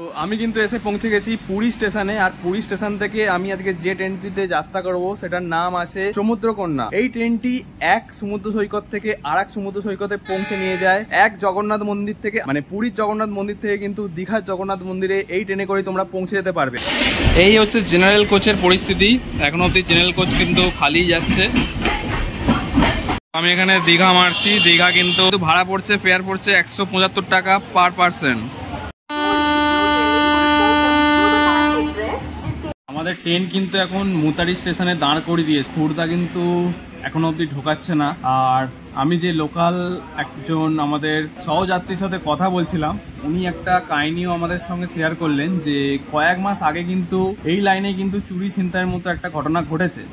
তো আমি কিন্তু এসে পৌঁছে গেছি পুরী স্টেশনে। আর পুরী স্টেশন থেকে আমি আজকে যে ট্রেনটিতে যাত্রা করব সেটার নাম আছে সমুদ্রকন্যা। এই ট্রেনটি এক সমুদ্র সৈকত থেকে আরেক সমুদ্র সৈকতে পৌঁছে নিয়ে যায়। এক জগন্নাথ মন্দির থেকে মানে পুরীর জগন্নাথ মন্দির থেকে কিন্তু দীঘার জগন্নাথ মন্দিরে এই ট্রেনে করে তোমরা পৌঁছে যেতে পারবে। এই হচ্ছে জেনারেল কোচের পরিস্থিতি। এখন অবধি জেনারেল কোচ কিন্তু খালি যাচ্ছে। আমি এখানে দীঘা মারছি। দীঘা কিন্তু ভাড়া পড়ছে, ফেয়ার পড়ছে 175 টাকা পার পার্সন। আমাদের ট্রেন কিন্তু এখন মুতারি স্টেশনে দাঁড় করে দিয়েছে। খুর্দা কিন্তু এখনো অবধি ঢোকাচ্ছে না। আর আমি যে লোকাল একজন আমাদের সহযাত্রীর সাথে কথা বলছিলাম, উনি একটা কাহিনীও আমাদের সঙ্গে শেয়ার করলেন যে কয়েক মাস আগে কিন্তু এই লাইনে কিন্তু চুরি ছিনতাইয়ের মতো একটা ঘটনা ঘটেছে।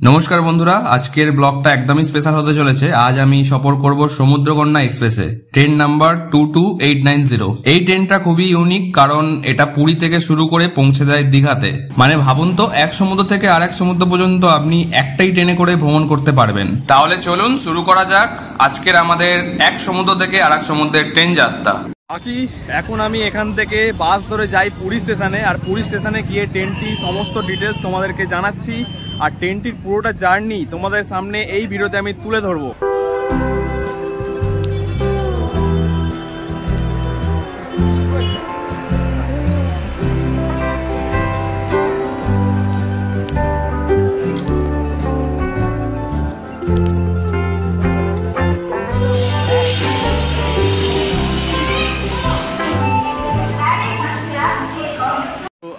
নমস্কার বন্ধুরা, আজকের ব্লগটা একদমই স্পেশাল হতে চলেছে। আজ আমি সফর করব সমুদ্রকন্যা এক্সপ্রেসে, ট্রেন নাম্বার 22890। এই ট্রেনটা খুবই ইউনিক, কারণ এটা পুরী থেকে শুরু করে পৌঁছে দেয় দীঘাতে। মানে ভাবুন তো, এক সমুদ্র থেকে আরেক সমুদ্র পর্যন্ত আপনি একটাই ট্রেনে করে ভ্রমণ করতে পারবেন। তাহলে চলুন শুরু করা যাক আজকের আমাদের এক সমুদ্র থেকে আরেক সমুদ্রের ট্রেন যাত্রা। বাকি এখন আমি এখান থেকে বাস ধরে যাই পুরী স্টেশনে। আর পুরী স্টেশনে গিয়ে ট্রেনটি সমস্ত ডিটেলস তোমাদেরকে জানাচ্ছি। আর ট্রেনটির পুরোটা জার্নি তোমাদের সামনে এই ভিডিওতে আমি তুলে ধরবো।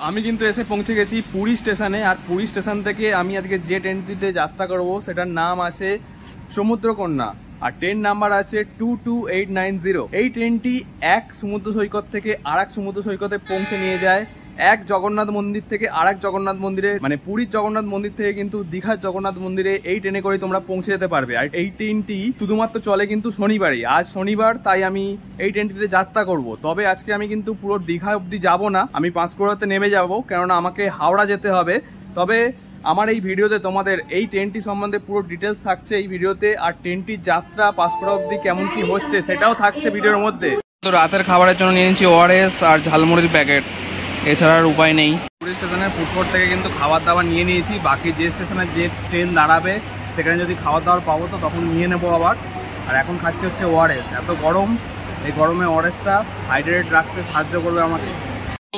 আমি কিন্তু এসে পৌঁছে গেছি পুরী স্টেশনে। আর পুরী স্টেশন থেকে আমি আজকে যে ট্রেনটিতে যাত্রা করব সেটার নাম আছে সমুদ্রকন্যা। আর ট্রেন নাম্বার আছে 22890। এই ট্রেনটি এক সমুদ্র সৈকত থেকে আরেক সমুদ্র সৈকতে পৌঁছে নিয়ে যায়। এক জগন্নাথ মন্দির থেকে আরেক জগন্নাথ মন্দিরে মানে পুরীর জগন্নাথ মন্দির থেকে কিন্তু দীঘার জগন্নাথ মন্দিরে এই ট্রেনে করে তোমরা পৌঁছে যেতে পারবে। আর এই ট্রেনটি শুধুমাত্র চলে কিন্তু শনিবারই। আজ শনিবার, তাই আমি এই ট্রেনটিতে যাত্রা করব। তবে আজকে আমি কিন্তু পুরো দীঘা অবধি যাব না, আমি পাঁশকুড়াতে নেমে যাব, কেননা আমাকে হাওড়া যেতে হবে। তবে আমার এই ভিডিওতে তোমাদের এই ট্রেনটি সম্বন্ধে পুরো ডিটেলস থাকছে এই ভিডিওতে। আর ট্রেনটির যাত্রা পাঁশকুড়া অবধি কেমন কি হচ্ছে সেটাও থাকছে ভিডিওর মধ্যে। তো রাতের খাবারের জন্য নিয়ে নিচ্ছি ওআরএস আর ঝালমুড়ির প্যাকেট, এছাড়া আর উপায় নেই। পুরী স্টেশনের ফুডকোর্ট থেকে কিন্তু খাবার দাবার নিয়ে নিয়েছি। বাকি যে স্টেশনে যে ট্রেন দাঁড়াবে সেখানে যদি খাবার দাবার পাবো তো তখন নিয়ে নেবো আবার। আর এখন খাচ্ছি হচ্ছে ওআরএস। এত গরম, এই গরমে ওআরএসটা হাইড্রেট রাখতে সাহায্য করবে আমাকে।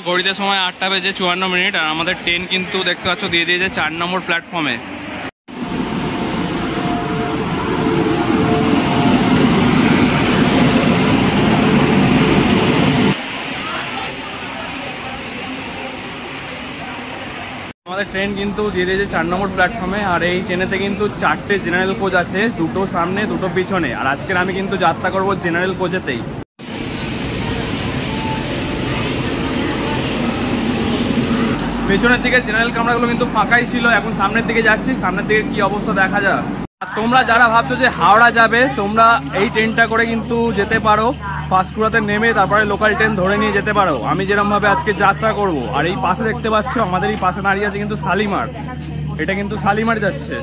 ঘড়িতে সময় 8:54। আর আমাদের ট্রেন কিন্তু দেখতে পাচ্ছ দিয়ে দিয়েছে 4 নম্বর প্ল্যাটফর্মে। আমাদের ট্রেন কিন্তু দিয়ে দিয়েছে 4 নম্বর প্ল্যাটফর্মে। আর এই ট্রেনেতে কিন্তু 4টে জেনারেল কোচ আছে, 2টো সামনে 2টো পিছনে। আর আজকের আমি কিন্তু যাত্রা করব জেনারেল কোচেতেই। পেছনের দিকে জেনারেল কামরাগুলো কিন্তু ফাঁকাই ছিল, এখন সামনের দিকে যাচ্ছি। সামনের দিকে কি অবস্থা দেখা যাক। আর তোমরা যারা ভাবছো যে হাওড়া যাবে, তোমরা এই ট্রেনটা করে কিন্তু যেতে পারো। পাঁশকুড়াতে নেমে তারপরে লোকাল ট্রেন ধরে নিয়ে যেতে পারো, আমি যেরকম ভাবে আজকে যাত্রা করব। আর এই পাশে দেখতে পাচ্ছ আমাদের এই পাশে দাঁড়িয়ে আছে কিন্তু শালিমার। এটা কিন্তু শালিমার যাচ্ছে।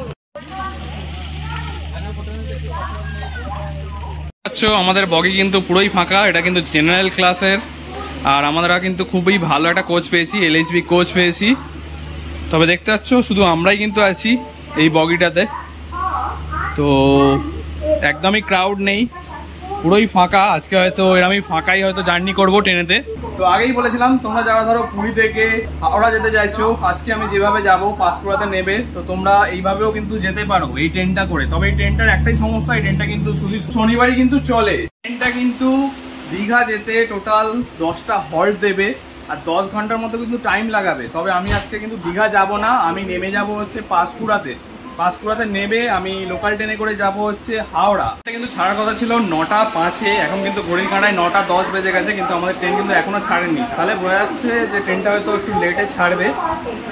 আমাদের বগি কিন্তু পুরোই ফাঁকা, এটা কিন্তু জেনারেল ক্লাসের। আর আমরা কিন্তু খুবই ভালো একটা কোচ পেয়েছি, এলএইচবি কোচ পেয়েছি। তবে দেখতে পাচ্ছ শুধু আমরাই কিন্তু আছি এই বগিটাতে। তো একদমই ক্রাউড নেই, পুরোই ফাঁকা। আজকে হয়তো এরকমই ফাঁকাই হয়তো জার্নি করবো ট্রেনেতে। তো আগেই বলেছিলাম তোমরা যারা ধরো পুরী থেকে হাওড়া যেতে চাইছো, আজকে আমি যেভাবে যাবো পাঁশকুড়াতে নেবে, তো তোমরা এইভাবেও কিন্তু যেতে পারো এই ট্রেনটা করে। তবে এই ট্রেনটার একটাই সমস্যা, এই ট্রেনটা কিন্তু শুধু শনিবারই কিন্তু চলে। ট্রেনটা কিন্তু দীঘা যেতে টোটাল 10টা হল্ট দেবে আর 10 ঘন্টার মতো কিন্তু টাইম লাগাবে। তবে আমি আজকে কিন্তু দীঘা যাব না, আমি নেমে যাব হচ্ছে পাঁশকুড়াতে। পাঁশকুড়াতে নেবে আমি লোকাল ট্রেনে করে যাব হচ্ছে হাওড়া। এটা কিন্তু ছাড়ার কথা ছিল 9:05, এখন কিন্তু ঘড়ির কাঁটায় 9:10 বেজে গেছে, কিন্তু আমাদের ট্রেন কিন্তু এখনো ছাড়েনি। তাহলে বোঝা যাচ্ছে যে ট্রেনটা হয়তো একটু লেটে ছাড়বে।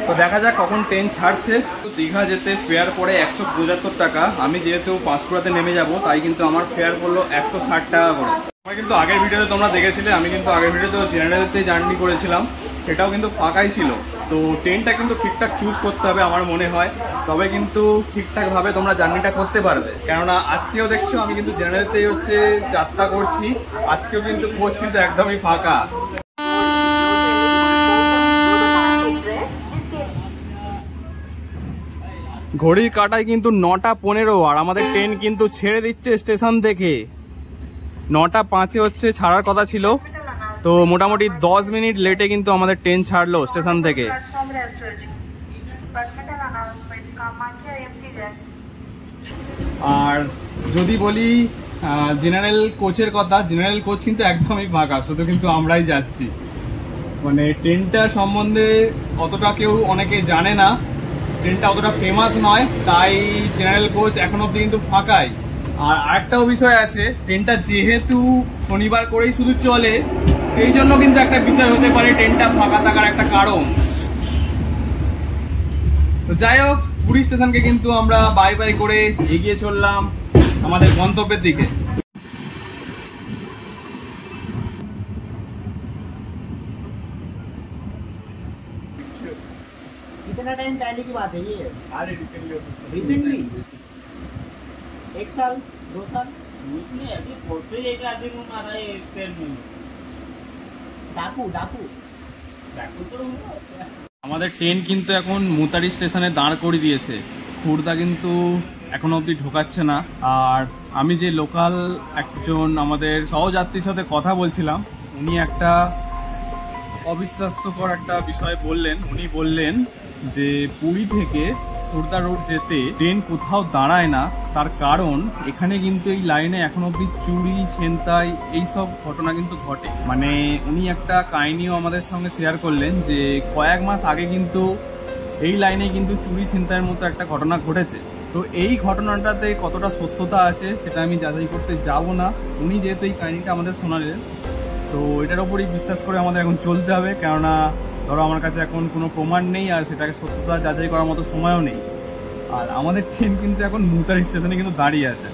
তো দেখা যাক কখন ট্রেন ছাড়ছে। তো দীঘা যেতে ফেয়ার পড়ে 175 টাকা। আমি যেহেতু পাঁশকুড়াতে নেমে যাব তাই কিন্তু আমার ফেয়ার পড়লো 160 টাকা করে। আমার কিন্তু আগের ভিডিওতে তোমরা দেখেছিলে, আমি কিন্তু আগের ভিডিওতে জেনারেলতে জার্নি করেছিলাম, সেটাও কিন্তু ফাঁকাই ছিল। তো ট্রেনটা কিন্তু ঠিকঠাক চুজ করতে হবে আমার মনে হয়, তবে কিন্তু ঠিকঠাকভাবে তোমরা জার্নিটা করতে পারবে। কেননা আজকেও দেখছো আমি কিন্তু জেনারেলতেই হচ্ছে যাত্রা করছি, আজকেও কিন্তু কোচ কিন্তু একদমই ফাঁকা। ঘড়ির কাঁটায় কিন্তু 9টা 15 আর আমাদের ট্রেন কিন্তু ছেড়ে দিচ্ছে স্টেশন থেকে। 9টা 5-এ হচ্ছে ছাড়ার কথা ছিল, তো মোটামুটি 10 মিনিট লেটে কিন্তু আমাদের ট্রেন ছাড়লো স্টেশন থেকে। আর যদি বলি জেনারেল কোচের কথা, জেনারেল কোচ কিন্তু একদমই ফাঁকা, শুধু কিন্তু আমরাই যাচ্ছি। মানে ট্রেনটা সম্বন্ধে অতটা কেউ অনেকে জানে না, ট্রেনটা অতটা ফেমাস নয়, তাই জেনারেল কোচ এখন অব্দি কিন্তু ফাঁকাই। আর আরেকটাও বিষয় আছে, ট্রেনটা যেহেতু শনিবার করেই শুধু চলে, সেই জন্য কিন্তু একটা বিষয় হতে পারে ট্রেনটা ফাঁকা থাকার একটা কারণ। তো যাই হোক, পুরী স্টেশনকে কিন্তু আমরা বাই বাই করে এগিয়ে চললাম আমাদের গন্তব্যের দিকে। कितना टाइम पहले की बात है ये? रिसेंटली 1 साल 2 साल अभी फोटो लेके आते हूँ हमारा ट्रेन में डाकू डाकू डाकू तो আমাদের ট্রেন কিন্তু এখন মুতারি স্টেশনে দাঁড় করে দিয়েছে, খুর্দা কিন্তু এখনো অবধি ঢোকাচ্ছে না। আর আমি যে লোকাল একজন আমাদের সহযাত্রীর সাথে কথা বলছিলাম, উনি একটা অবিশ্বাস্যকর একটা বিষয় বললেন। উনি বললেন যে পুরী থেকে খুর্দা রোড যেতে ট্রেন কোথাও দাঁড়ায় না, তার কারণ এখানে কিন্তু এই লাইনে এখন অব্দি চুরি ছিনতাই এইসব ঘটনা কিন্তু ঘটে। মানে উনি একটা কাহিনীও আমাদের সঙ্গে শেয়ার করলেন যে কয়েক মাস আগে কিন্তু এই লাইনে কিন্তু চুরি ছিনতাইয়ের মতো একটা ঘটনা ঘটেছে। তো এই ঘটনাটাতে কতটা সত্যতা আছে সেটা আমি যাচাই করতে যাব না, উনি যেহেতু এই কাহিনীটা আমাদের শোনালেন, তো এটার ওপরই বিশ্বাস করে আমাদের এখন চলতে হবে। কেননা ধরো আমার কাছে এখন কোনো প্রমাণ নেই, আর সেটাকে সত্যতা যাচাই করার মতো সময়ও নেই। আর আমাদের ট্রেন কিন্তু এখন মুতারি স্টেশনে কিন্তু দাঁড়িয়ে আছে।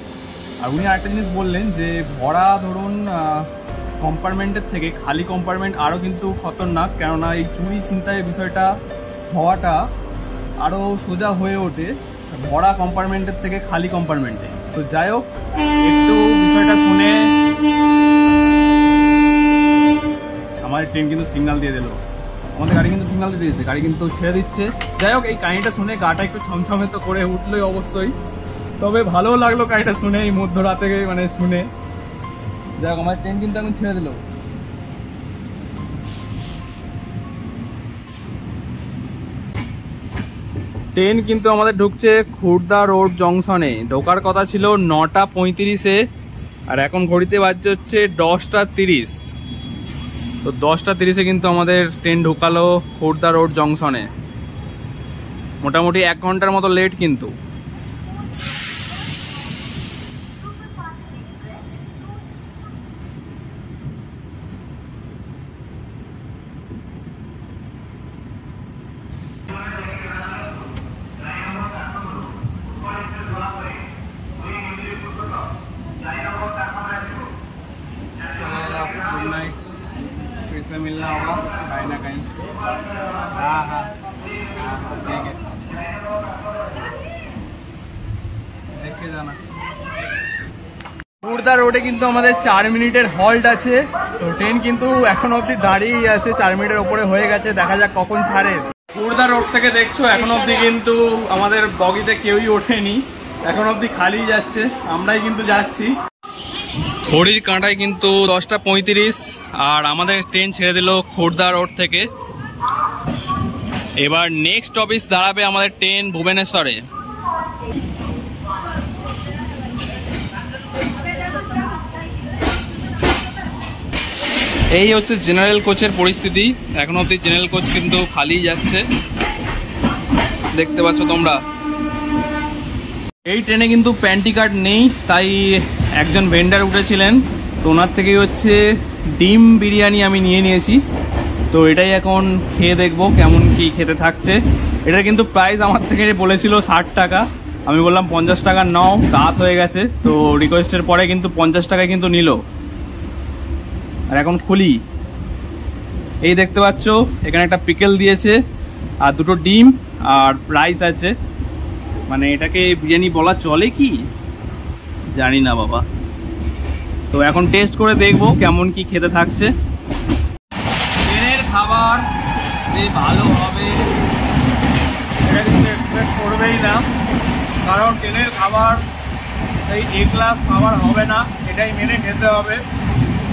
আর উনি আরেকটা জিনিস বললেন যে ভরা ধরুন কম্পার্টমেন্টের থেকে খালি কম্পার্টমেন্ট আরও কিন্তু খতরনাক, কেননা এই চুরি ছিনতাইয়ের বিষয়টা হওয়াটা আরও সোজা হয়ে ওঠে ভরা কম্পার্টমেন্টের থেকে খালি কম্পার্টমেন্টে। তো যাই হোক, একটু বিষয়টা শুনে আমাদের ট্রেন কিন্তু সিগন্যাল দিয়ে দিল, আমাদের গাড়ি কিন্তু সিগন্যাল দিয়ে দিয়েছে, গাড়ি কিন্তু ছেড়ে দিচ্ছে। যাই হোক, এই কাহিনিটা শুনে গাটা একটু ছমছমে তো করে উঠলোই অবশ্যই, তবে ভালোও লাগলো কাহিনিটা শুনে এই মধ্যরাতে মানে শুনে। যাই হোক, আমার ট্রেন কিন্তু এখন ছেড়ে দিল। ট্রেন কিন্তু আমাদের ঢুকছে খুর্দা রোড জংশনে, ঢোকার কথা ছিল 9টা 35-এ, আর এখন ঘড়িতে বাজছে হচ্ছে 10টা 30। তো 10টা 30-এ কিন্তু আমাদের ট্রেন ঢোকালো খুর্দা রোড জংশনে, মোটামুটি 1 ঘন্টার মতো লেট কিন্তু। मिलना होगा कहीं ना कहीं। हाँ हाँ ठीक है, দেখে জানা। খুর্দা রোডে কিন্তু আমাদের 4 মিনিটের হল্ট আছে, তো ট্রেন কিন্তু এখন অবধি দাঁড়িয়েই আছে, 4 মিনিটের ওপরে হয়ে গেছে, দেখা যাক কখন ছাড়ে। খুর্দা রোড থেকে দেখছো এখন অবধি কিন্তু আমাদের বগিতে কেউই ওঠেনি, এখন অবধি খালি যাচ্ছে, আমরাই কিন্তু যাচ্ছি। ঘড়ির কাঁটায় কিন্তু 10টা 35 আর আমাদের ট্রেন ছেড়ে দিল খুর্দা রোড থেকে। এবার নেক্সট অফিস দাঁড়াবে আমাদের ট্রেন ভুবনেশ্বরে। এই হচ্ছে জেনারেল কোচের পরিস্থিতি, এখন অবধি জেনারেল কোচ কিন্তু খালি যাচ্ছে, দেখতে পাচ্ছ তোমরা। এই ট্রেনে কিন্তু প্যান্টি কার্ড নেই, তাই একজন ভেন্ডার উঠেছিলেন, তো ওনার থেকেই হচ্ছে ডিম বিরিয়ানি আমি নিয়ে নিয়েছি। তো এটাই এখন খেয়ে দেখবো কেমন কি খেতে থাকছে। এটা কিন্তু প্রাইস আমার থেকে বলেছিল 60 টাকা, আমি বললাম 50 টাকা নাও, রাত হয়ে গেছে, তো রিকোয়েস্টের পরে কিন্তু 50 টাকায় কিন্তু নিল। আর এখন খুলি, এই দেখতে পাচ্ছ এখানে একটা পিকেল দিয়েছে, আর 2টো ডিম আর রাইস আছে। মানে এটাকে বিরিয়ানি বলা চলে কি জানি না বাবা। তো এখন টেস্ট করে দেখবো কেমন কি খেতে থাকছে। ট্রেনের খাবার যে ভালো হবে এটা কিন্তু এক্সপেক্ট করবেই না, কারণ ট্রেনের খাবার এই এ ক্লাস খাবার হবে না, এটাই মেনে খেতে হবে।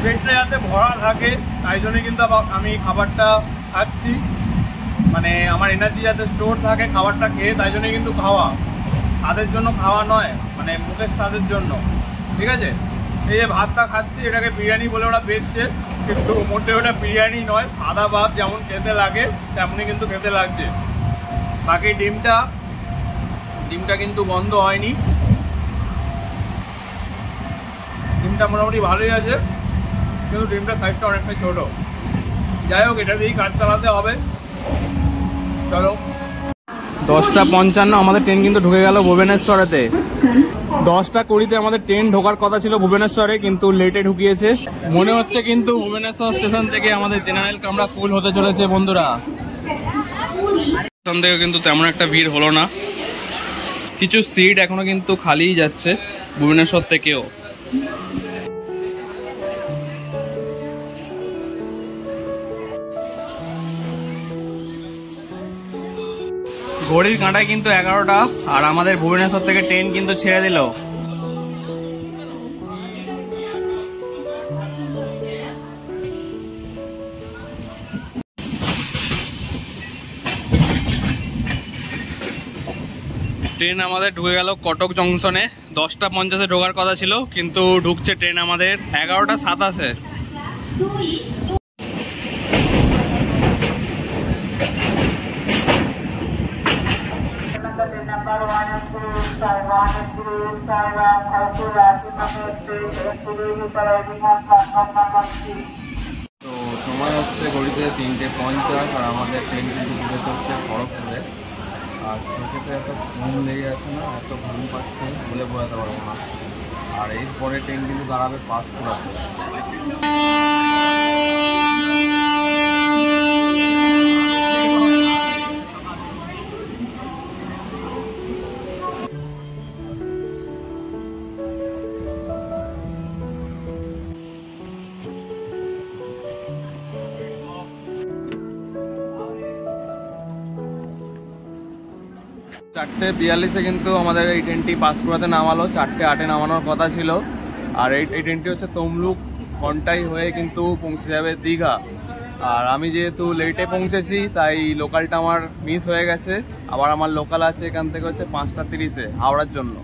পেটটা যাতে ভরা থাকে তাই জন্য কিন্তু আমি খাবারটা খাচ্ছি, মানে আমার এনার্জি যাতে স্টোর থাকে খাবারটা খেয়ে, তাই জন্যই কিন্তু খাওয়া। স্বাদের জন্য খাওয়া নয়, মানে মুখের স্বাদের জন্য, ঠিক আছে। এই যে ভাতটা খাচ্ছি এটাকে বিরিয়ানি বলে ওরা বেচছে, কিন্তু মোটে ওটা বিরিয়ানি নয়, সাদা ভাত যেমন খেতে লাগে তেমনই কিন্তু খেতে লাগছে। বাকি ডিমটা কিন্তু বন্ধ হয়নি, ডিমটা মোটামুটি ভালোই আছে, কিন্তু ডিমটা সাইজটা অনেকটা ছোট। যাই হোক, এটা দিয়েই কাজ চালাতে হবে। চলো 10:55 আমাদের ট্রেন কিন্তু ঢুকে গেল ভুবনেশ্বরেতে। 10:20 আমাদের ট্রেন ঢোকার কথা ছিল ভুবনেশ্বরে, কিন্তু লেটে ঢুকিয়েছে। মনে হচ্ছে কিন্তু ভুবনেশ্বর স্টেশন থেকে আমাদের জেনারেল কামরা ফুল হতে চলেছে বন্ধুরা। স্টেশন থেকে কিন্তু তেমন একটা ভিড় হলো না, কিছু সিট এখনো কিন্তু খালিই যাচ্ছে ভুবনেশ্বর থেকেও। ঘড়ির কাঁটায় কিন্তু 11টা, আর আমাদের ভুবনেশ্বর থেকে ট্রেন কিন্তু ছেড়ে দিল। ট্রেন আমাদের ঢুকে গেল কটক জংশনে। 10:50 ঢোকার কথা ছিল, কিন্তু ঢুকছে ট্রেন আমাদের 11:27। তো সময় হচ্ছে ঘড়িতে 3:50, আর আমাদের ট্রেন কিন্তু ঢুকে চলছে খড়গপুরে। আর চোখেতে এত ঘুম লেগে আছে না, এত ঘুম পাচ্ছে বলে বোঝাতে পারবো না। আর এরপরে ট্রেন কিন্তু দাঁড়াবে পাঁশকুড়াতে। চারটে 42-এ কিন্তু আমাদের এই ট্রেনটি পাঁশকুড়াতে নামালো। 4:08 নামানোর কথা ছিল। আর এই ট্রেনটি হচ্ছে তমলুক ঘন্টাই হয়ে কিন্তু পৌঁছে যাবে দীঘা। আর আমি যেহেতু লেটে পৌঁছেছি তাই লোকালটা আমার মিস হয়ে গেছে। আবার আমার লোকাল আছে এখান থেকে হচ্ছে 5:30-এ হাওড়ার জন্য।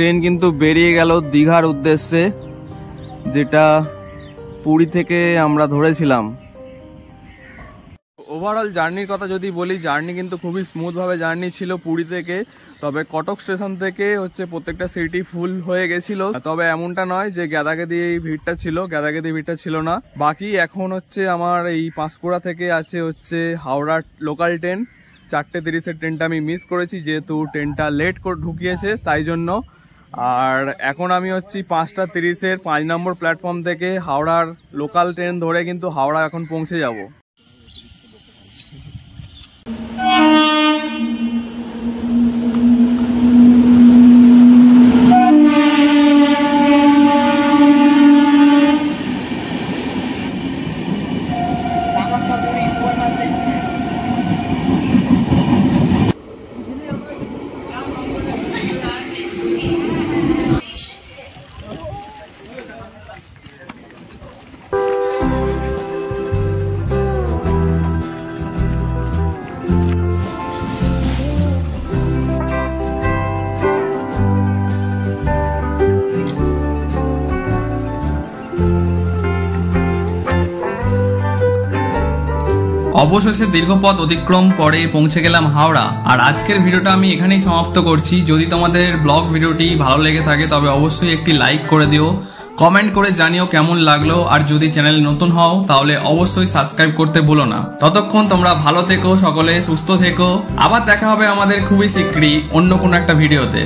ট্রেন কিন্তু বেরিয়ে গেল দীঘার উদ্দেশ্যে, যেটা পুরী থেকে আমরা ধরেছিলাম। ওভারঅল জার্নির কথা যদি বলি, জার্নি কিন্তু খুবই স্মুথভাবে জার্নি ছিল পুরী থেকে। তবে কটক স্টেশন থেকে হচ্ছে প্রত্যেকটা সিটি ফুল হয়ে গেছিল। তবে এমনটা নয় যে গ্যাদাগেদি ভিড়টা ছিল, গ্যাদাগেদি ভিড়টা ছিল না। বাকি এখন হচ্ছে আমার এই পাঁশকুড়া থেকে আছে হচ্ছে হাওড়ার লোকাল ট্রেন। 4:30-এর ট্রেনটা আমি মিস করেছি, যেহেতু ট্রেনটা লেট করে ঢুকিয়েছে তাই জন্য। আর এখন আমি হচ্ছি 5:30-এর 5 নম্বর প্ল্যাটফর্ম থেকে হাওড়ার লোকাল ট্রেন ধরে কিন্তু হাওড়া এখন পৌঁছে যাব। অবশেষে দীর্ঘ পথ অতিক্রম পরে পৌঁছে গেলাম হাওড়া। আর আজকের ভিডিওটা আমি এখানেই সমাপ্ত করছি। যদি তোমাদের ব্লগ ভিডিওটি ভালো লেগে থাকে তবে অবশ্যই একটি লাইক করে দিও, কমেন্ট করে জানিও কেমন লাগলো। আর যদি চ্যানেলে নতুন হও তাহলে অবশ্যই সাবস্ক্রাইব করতে ভুলো না। ততক্ষণ তোমরা ভালো থেকো, সকলে সুস্থ থেকো। আবার দেখা হবে আমাদের খুবই শীঘ্রই অন্য কোনো একটা ভিডিওতে।